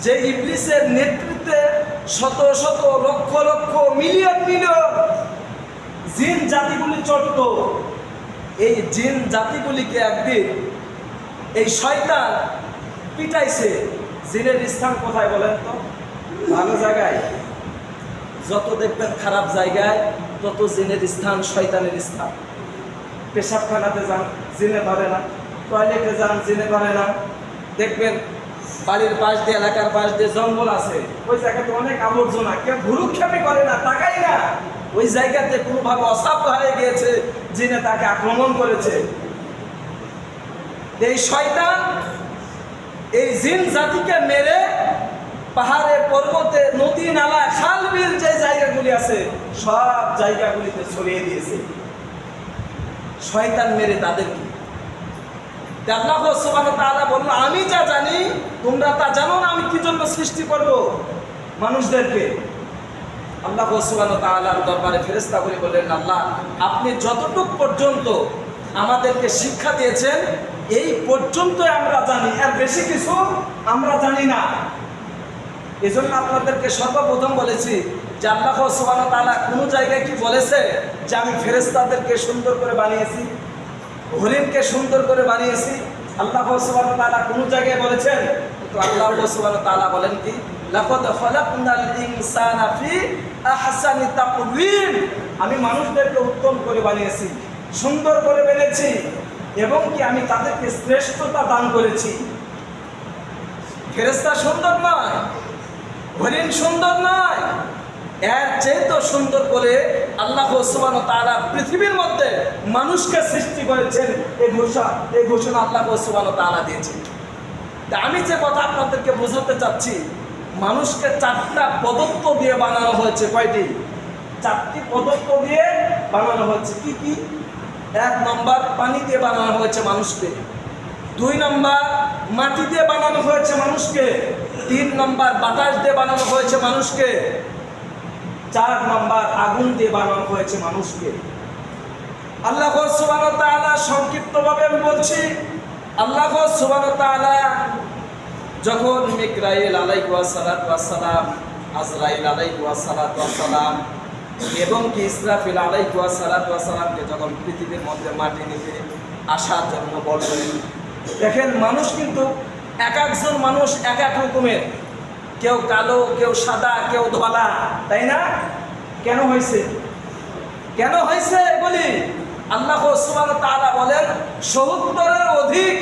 যে ইবলিসের নেতৃত্বে শত শত লক্ষ লক্ষ মিলিয়ন মিলিয়ন জিন জাতিগুলি চলত, এই জিন জাতিগুলিকে একদিন এই শয়তান পিটাইছে। জিনের স্থান কোথায় বলেন তো? ভালো জায়গায়। যত দেখবেন খারাপ জায়গায় তত জিনের স্থান, শয়তানের স্থান। পেশাবখানাতে যান, জিনে ধরে না। টয়লেটে যান, জিনে ধরে না। দেখবেন বাড়ির পাশ দিয়ে, এলাকার পাশ দিয়ে জঙ্গল আছে, ওই জায়গাতে অনেক আবর্জনা, কেউ ভুরুক্ষেপই করে না, তাকাই না। ওই জায়গাতে কোনোভাবে অসাধ্য হয়ে গিয়েছে, জিনে তাকে আক্রমণ করেছে। এই শয়তান এই জিন জাতিকে মেরে পাহাড়ে, পর্বতে, নদী, নালা, খাল, বিল যে জায়গাগুলি আছে সব জায়গাগুলিতে ছড়িয়ে দিয়েছে। শয়তান মেরে তাদেরকে। আল্লাহ সুবহানাহু ওয়া তাআলা বলল, আমি যা জানি তোমরা তা জানো না, আমি কি জন্য সৃষ্টি করব মানুষদেরকে। আল্লাহ সুবহানাহু ওয়া তাআলার দরবারে ফেরেশতাগুলি বললেন, আল্লাহ আপনি যতটুকু পর্যন্ত আমাদেরকে শিক্ষা দিয়েছেন এই পর্যন্ত আমরা জানি, এর বেশি কিছু আমরা জানি না। এজন্য আপনাদেরকে সর্বপ্রথম বলেছি যে আল্লাহ সুবহানাহু ওয়া তাআলা কোনো জায়গায় কি বলেছে যে আমি ফেরেশতাদেরকে সুন্দর করে বানিয়েছি, হরিণকে সুন্দর করে বানিয়েছি? আল্লাহ সুবহানাহু ওয়া তাআলা কোনো জায়গায় বলেছেন? তো আল্লাহ সুবহানাহু ওয়া তাআলা বলেন কি, লাকাদ খালাকনাল ইনসানা ফি আহসানি তাকওয়িম, আমি মানুষদেরকে উত্তম করে বানিয়েছি, সুন্দর করে বেঁধেছি, এবং কি আমি তাদেরকে শ্রেষ্ঠতা দান করেছি। ফেরেশতা সুন্দর নয়, হরিণ সুন্দর নয়, এর চেয়ে তো সুন্দর করে আল্লাহ সুবহানাহু ওয়া তাআলা পৃথিবীর মধ্যে মানুষকে সৃষ্টি করেছেন। এই ঘোষণা আল্লাহ সুবহানাহু ওয়া তাআলা দিয়েছেন। তা আমি যে কথা আপনাদেরকে বোঝাতে চাচ্ছি, মানুষকে 4টা পদার্থ দিয়ে বানানো হয়েছে। কয়টি? 4টি পদার্থ দিয়ে বানানো হয়েছে। কি কি? 1 নম্বর পানি দিয়ে বানানো হয়েছে মানুষকে, 2 নম্বর মাটি দিয়ে বানানো হয়েছে মানুষকে, 3 নম্বর বাতাস দিয়ে বানানো হয়েছে মানুষকে, 4 নম্বর আগুন দিয়ে বানানো হয়েছে মানুষকে। আল্লাহ সুবহানাহু ওয়া তাআলা সংক্ষিপ্তভাবে আমি বলছি, আল্লাহ সুবহানাহু ওয়া তাআলা যখন মিকরাইল আলাইহিস সালাতু ওয়াস সালাম, আজরাইল আলাইহিস সালাতু ওয়াস সালাম এবং কি ইসরাফিল আলাইহিস সালাতু ওয়াস সালামকে যখন পৃথিবীর মধ্যে মাটি নিতে আসার জন্য বললেন, দেখেন মানুষ কিন্তু এক একজন মানুষ এক এক রকমের, কেউ কালো, কেউ সাদা, কেউ ধলা, তাই না? কেন হয়েছে? কেন হয়েছে বলি? আল্লাহ সুবহানাহু ওয়া তাআলা বলেন 70-এর অধিক